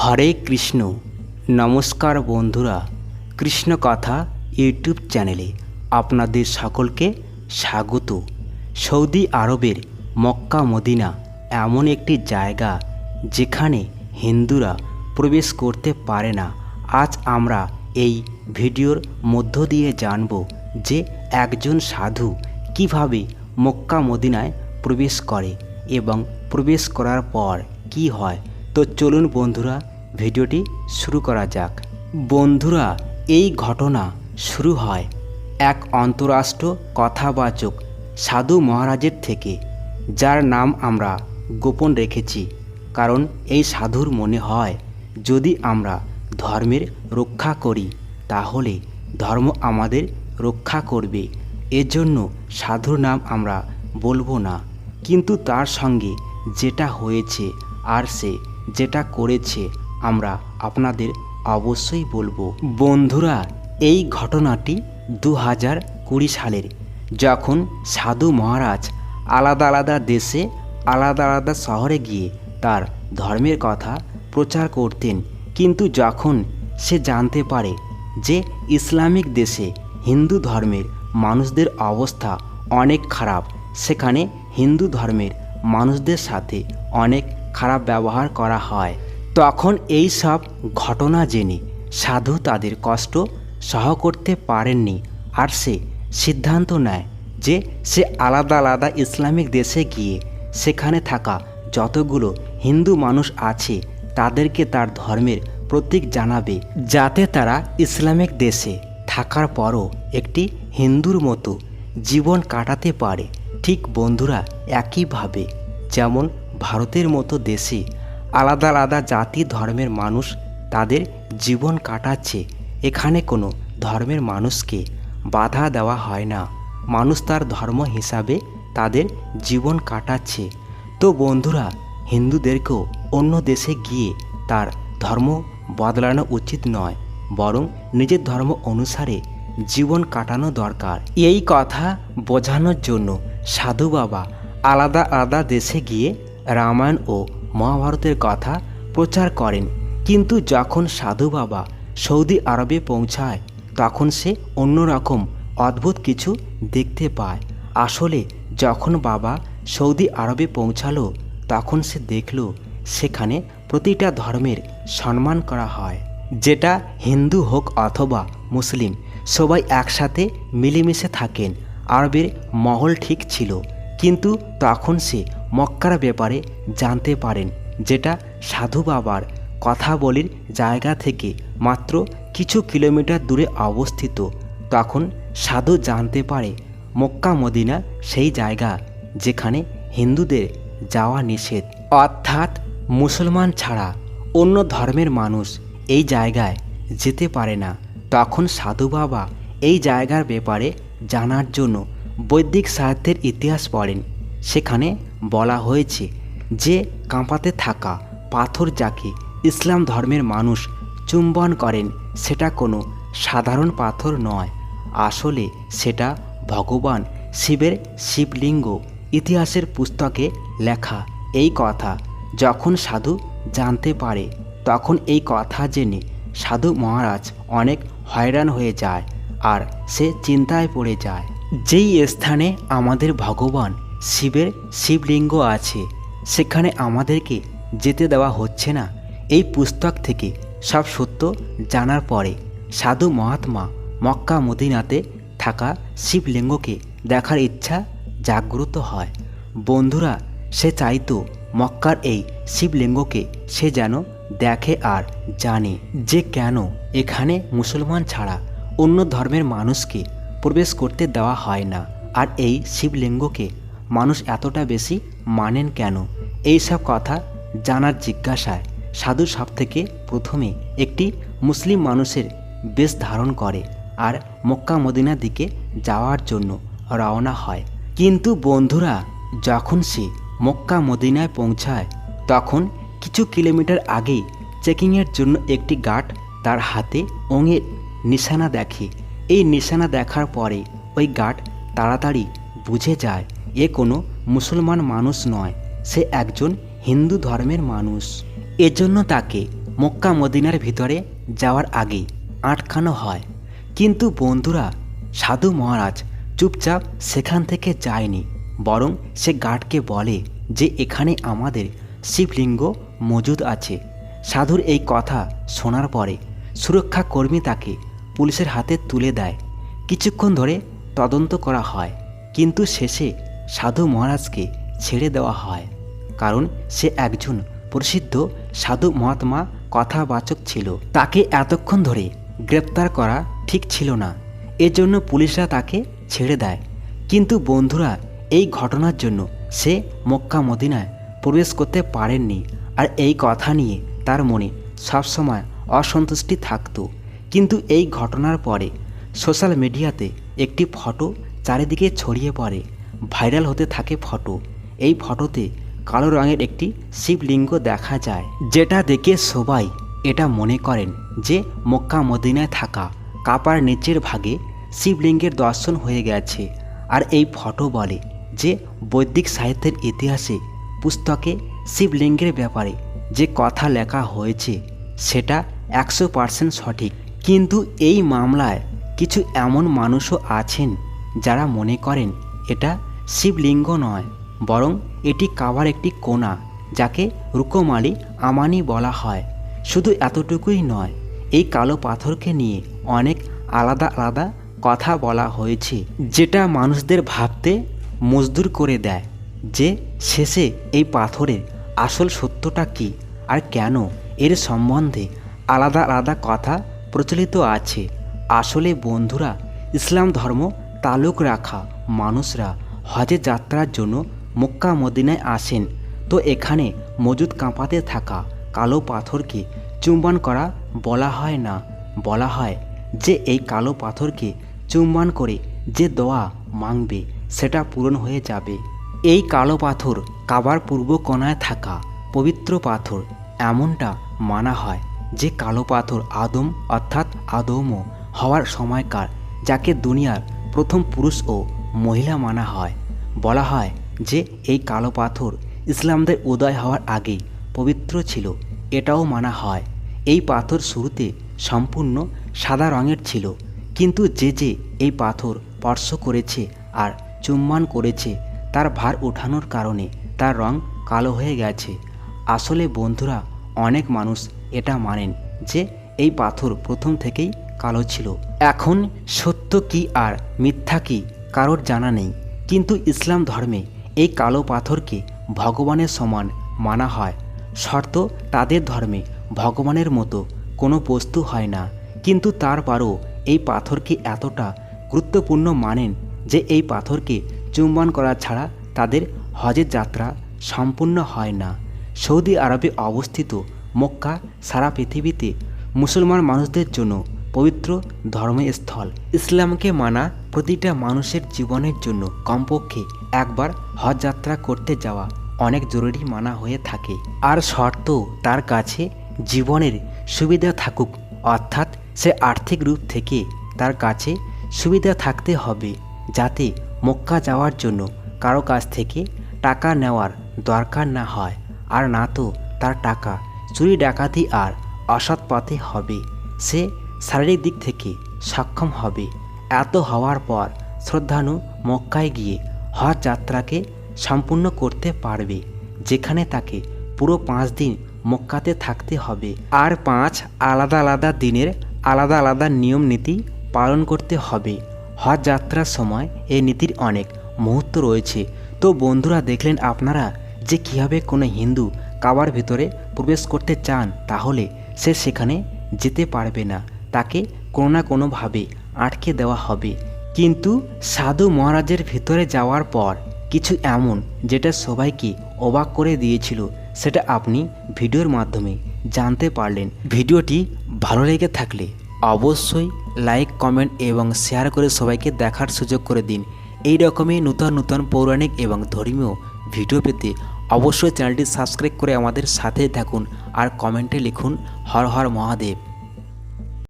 হরে কৃষ্ণ। নমস্কার বন্ধুরা, কৃষ্ণ কথা ইউটিউব চ্যানেলে আপনাদের সকলকে স্বাগত। সৌদি আরবের মক্কা মদিনা এমন একটি জায়গা যেখানে হিন্দুরা প্রবেশ করতে পারে না। আজ আমরা এই ভিডিওর মধ্য দিয়ে জানব যে একজন সাধু কিভাবে মক্কা মদিনায় প্রবেশ করে এবং প্রবেশ করার পর কি হয়। তো চলুন বন্ধুরা, ভিডিওটি শুরু করা যাক। বন্ধুরা, এই ঘটনা শুরু হয় এক অন্তরাষ্ট্র কথাবাচক সাধু মহারাজের থেকে, যার নাম আমরা গোপন রেখেছি, কারণ এই সাধুর মনে হয় যদি আমরা ধর্মের রক্ষা করি তাহলে ধর্ম আমাদের রক্ষা করবে। এজন্য সাধুর নাম আমরা বলবো না, কিন্তু তার সঙ্গে যেটা হয়েছে আর সে যেটা করেছে আমরা আপনাদের অবশ্যই বলবো। বন্ধুরা, এই ঘটনাটি 2020 সালের, যখন সাধু মহারাজ আলাদা আলাদা দেশে আলাদা আলাদা শহরে গিয়ে তার ধর্মের কথা প্রচার করতেন। কিন্তু যখন সে জানতে পারে যে ইসলামিক দেশে হিন্দু ধর্মের মানুষদের অবস্থা অনেক খারাপ, সেখানে হিন্দু ধর্মের মানুষদের সাথে অনেক খারাপ ব্যবহার করা হয়, তখন এই সব ঘটনা জেনে সাধু তাদের কষ্ট সহ করতে পারেননি। আর সে সিদ্ধান্ত নেয় যে সে আলাদা আলাদা ইসলামিক দেশে গিয়ে সেখানে থাকা যতগুলো হিন্দু মানুষ আছে তাদেরকে তার ধর্মের প্রতীক জানাবে, যাতে তারা ইসলামিক দেশে থাকার পরও একটি হিন্দুর মতো জীবন কাটাতে পারে। ঠিক বন্ধুরা, একইভাবে যেমন ভারতের মতো দেশে আলাদা আলাদা জাতি ধর্মের মানুষ তাদের জীবন কাটাচ্ছে, এখানে কোনো ধর্মের মানুষকে বাধা দেওয়া হয় না। মানুষ তার ধর্ম হিসাবে তাদের জীবন কাটাচ্ছে। তো বন্ধুরা, হিন্দুদেরকেও অন্য দেশে গিয়ে তার ধর্ম বদলানো উচিত নয়, বরং নিজের ধর্ম অনুসারে জীবন কাটানো দরকার। এই কথা বোঝানোর জন্য সাধু বাবা আলাদা আলাদা দেশে গিয়ে রামায়ণ ও মহাভারতের কথা প্রচার করেন। কিন্তু যখন সাধু বাবা সৌদি আরবে পৌঁছায় তখন সে অন্যরকম অদ্ভুত কিছু দেখতে পায়। আসলে যখন বাবা সৌদি আরবে পৌঁছালো তখন সে দেখল সেখানে প্রতিটা ধর্মের সম্মান করা হয়, যেটা হিন্দু হোক অথবা মুসলিম, সবাই একসাথে মিলেমিশে থাকেন। আরবের মহল ঠিক ছিল, কিন্তু তখন সে মক্কার ব্যাপারে জানতে পারেন, যেটা সাধু বাবার কথা বলির জায়গা থেকে মাত্র কিছু কিলোমিটার দূরে অবস্থিত। তখন সাধু জানতে পারে মক্কা মদিনা সেই জায়গা যেখানে হিন্দুদের যাওয়া নিষেধ, অর্থাৎ মুসলমান ছাড়া অন্য ধর্মের মানুষ এই জায়গায় যেতে পারে না। তখন সাধু বাবা এই জায়গার ব্যাপারে জানার জন্য বৈদিক সাহিত্যের ইতিহাস পড়েন। সেখানে বলা হয়েছে যে কাঁপাতে থাকা পাথর যাকে ইসলাম ধর্মের মানুষ চুম্বন করেন সেটা কোনো সাধারণ পাথর নয়, আসলে সেটা ভগবান শিবের শিবলিঙ্গ। ইতিহাসের পুস্তকে লেখা এই কথা যখন সাধু জানতে পারে তখন এই কথা জেনে সাধু মহারাজ অনেক হয়রান হয়ে যায় আর সে চিন্তায় পড়ে যায়। যেই স্থানে আমাদের ভগবান শিবের শিবলিঙ্গ আছে সেখানে আমাদেরকে যেতে দেওয়া হচ্ছে না। এই পুস্তক থেকে সব সত্য জানার পরে সাধু মহাত্মা মক্কা মদিনাতে থাকা শিবলিঙ্গকে দেখার ইচ্ছা জাগ্রত হয়। বন্ধুরা, সে চাইতো মক্কার এই শিবলিঙ্গকে সে যেন দেখে আর জানে যে কেন এখানে মুসলমান ছাড়া অন্য ধর্মের মানুষকে প্রবেশ করতে দেওয়া হয় না, আর এই শিবলিঙ্গকে মানুষ এতটা বেশি মানেন কেন। এই সব কথা জানার জিজ্ঞাসায় সাধু সব থেকে প্রথমে একটি মুসলিম মানুষের বেশ ধারণ করে আর মক্কা মদিনার দিকে যাওয়ার জন্য রওনা হয়। কিন্তু বন্ধুরা, যখন সে মক্কা মদিনায় পৌঁছায় তখন কিছু কিলোমিটার আগেই চেকিংয়ের জন্য একটি গার্ড তার হাতে ওঙের নিশানা দেখে। এই নিশানা দেখার পরে ওই গার্ড তাড়াতাড়ি বুঝে যায় এ কোনো মুসলমান মানুষ নয়, সে একজন হিন্দু ধর্মের মানুষ। এজন্য তাকে মক্কা মদিনার ভিতরে যাওয়ার আগে আটকানো হয়। কিন্তু বন্ধুরা, সাধু মহারাজ চুপচাপ সেখান থেকে যায়নি, বরং সে গার্ডকে বলে যে এখানে আমাদের শিবলিঙ্গ মজুদ আছে। সাধুর এই কথা শোনার পরে সুরক্ষাকর্মী তাকে পুলিশের হাতে তুলে দেয়। কিছুক্ষণ ধরে তদন্ত করা হয়, কিন্তু শেষে সাধু মহারাজকে ছেড়ে দেওয়া হয়, কারণ সে একজন প্রসিদ্ধ সাধু মহাত্মা কথাবাচক ছিল। তাকে এতক্ষণ ধরে গ্রেপ্তার করা ঠিক ছিল না, এজন্য পুলিশরা তাকে ছেড়ে দেয়। কিন্তু বন্ধুরা, এই ঘটনার জন্য সে মক্কা মদিনায় প্রবেশ করতে পারেননি, আর এই কথা নিয়ে তার মনে সবসময় অসন্তুষ্টি থাকত। কিন্তু এই ঘটনার পরে সোশ্যাল মিডিয়াতে একটি ফটো চারিদিকে ছড়িয়ে পড়ে, ভাইরাল হতে থাকে ফটো। এই ফটোতে কালো রঙের একটি শিবলিঙ্গ দেখা যায়, যেটা দেখে সবাই এটা মনে করেন যে মক্কা মদিনায় থাকা কাপার নিচের ভাগে শিবলিঙ্গের দর্শন হয়ে গেছে। আর এই ফটো বলে যে বৈদিক সাহিত্যের ইতিহাসে পুস্তকে শিবলিঙ্গের ব্যাপারে যে কথা লেখা হয়েছে সেটা 100% সঠিক। কিন্তু এই মামলায় কিছু এমন মানুষও আছেন যারা মনে করেন এটা শিবলিঙ্গ নয়, বরং এটি কাবার একটি কোণা, যাকে রুকমালি আমানি বলা হয়। শুধু এতটুকুই নয়, এই কালো পাথরকে নিয়ে অনেক আলাদা আলাদা কথা বলা হয়েছে, যেটা মানুষদের ভাবতে মজদুর করে দেয় যে শেষে এই পাথরের আসল সত্যটা কী আর কেন এর সম্বন্ধে আলাদা আলাদা কথা প্রচলিত আছে। আসলে বন্ধুরা, ইসলাম ধর্ম তালুক রাখা মানুষরা হজে যাত্রার জন্য মক্কা মদিনায় আসেন, তো এখানে মজুদ কাঁপাতে থাকা কালো পাথরকে চুম্বন করা বলা হয় না। বলা হয় যে এই কালো পাথরকে চুম্বন করে যে দোয়া মাংবে সেটা পূরণ হয়ে যাবে। এই কালো পাথর কাবার পূর্ব কোণায় থাকা পবিত্র পাথর, এমনটা মানা হয় যে কালো পাথর আদম অর্থাৎ আদম হওয়ার সময়কার, যাকে দুনিয়ার প্রথম পুরুষ ও মহিলা মানা হয়। বলা হয় যে এই কালো পাথর ইসলামদের উদয় হওয়ার আগেই পবিত্র ছিল, এটাও মানা হয়। এই পাথর শুরুতে সম্পূর্ণ সাদা রঙের ছিল, কিন্তু যে এই পাথর স্পর্শ করেছে আর চুম্বন করেছে তার ভার ওঠানোর কারণে তার রং কালো হয়ে গেছে। আসলে বন্ধুরা, অনেক মানুষ এটা মানেন যে এই পাথর প্রথম থেকেই কালো ছিল। এখন সত্য কি আর মিথ্যা কি কারোর জানা নেই, কিন্তু ইসলাম ধর্মে এই কালো পাথরকে ভগবানের সমান মানা হয়। শর্ত, তাদের ধর্মে ভগবানের মতো কোনো বস্তু হয় না, কিন্তু তারপরও এই পাথরকে এতটা গুরুত্বপূর্ণ মানেন যে এই পাথরকে চুম্বন করা ছাড়া তাদের হজের যাত্রা সম্পূর্ণ হয় না। সৌদি আরবে অবস্থিত মক্কা সারা পৃথিবীতে মুসলমান মানুষদের জন্য পবিত্র ধর্মস্থল। ইসলামকে মানা প্রতিটা মানুষের জীবনের জন্য কমপক্ষে একবার হজ যাত্রা করতে যাওয়া অনেক জরুরি মানা হয়ে থাকে। আর শর্ত, তার কাছে জীবনের সুবিধা থাকুক, অর্থাৎ সে আর্থিক রূপ থেকে তার কাছে সুবিধা থাকতে হবে, যাতে মক্কা যাওয়ার জন্য কারো কাছ থেকে টাকা নেওয়ার দরকার না হয়, আর না তো তার টাকা চুরি ডাকাতি আর অসৎ পথে হবে। সে শারীরিক দিক থেকে সক্ষম হবে। এত হওয়ার পর শ্রদ্ধানু মক্কায় গিয়ে হজ যাত্রাকে সম্পূর্ণ করতে পারবে, যেখানে তাকে পুরো 5 দিন মক্কাতে থাকতে হবে, আর 5 আলাদা আলাদা দিনের আলাদা আলাদা নিয়ম নীতি পালন করতে হবে। হজ যাত্রার সময় এই নীতির অনেক মুহূর্ত রয়েছে। তো বন্ধুরা, দেখলেন আপনারা যে কীভাবে কোনো হিন্দু কাবার ভিতরে প্রবেশ করতে চান, তাহলে সে সেখানে যেতে পারবে না, তাকে কোনো না কোনোভাবে আটকে দেওয়া হবে। কিন্তু সাধু মহারাজের ভিতরে যাওয়ার পর কিছু এমন যেটা সবাইকে অবাক করে দিয়েছিল, সেটা আপনি ভিডিওর মাধ্যমে জানতে পারলেন। ভিডিওটি ভালো লেগে থাকলে অবশ্যই লাইক, কমেন্ট এবং শেয়ার করে সবাইকে দেখার সুযোগ করে দিন। এই রকমই নূতন নূতন পৌরাণিক এবং ধর্মীয় ভিডিও পেতে অবশ্যই চ্যানেলটি সাবস্ক্রাইব করে আমাদের সাথে থাকুন, আর কমেন্টে লিখুন হর হর মহাদেব।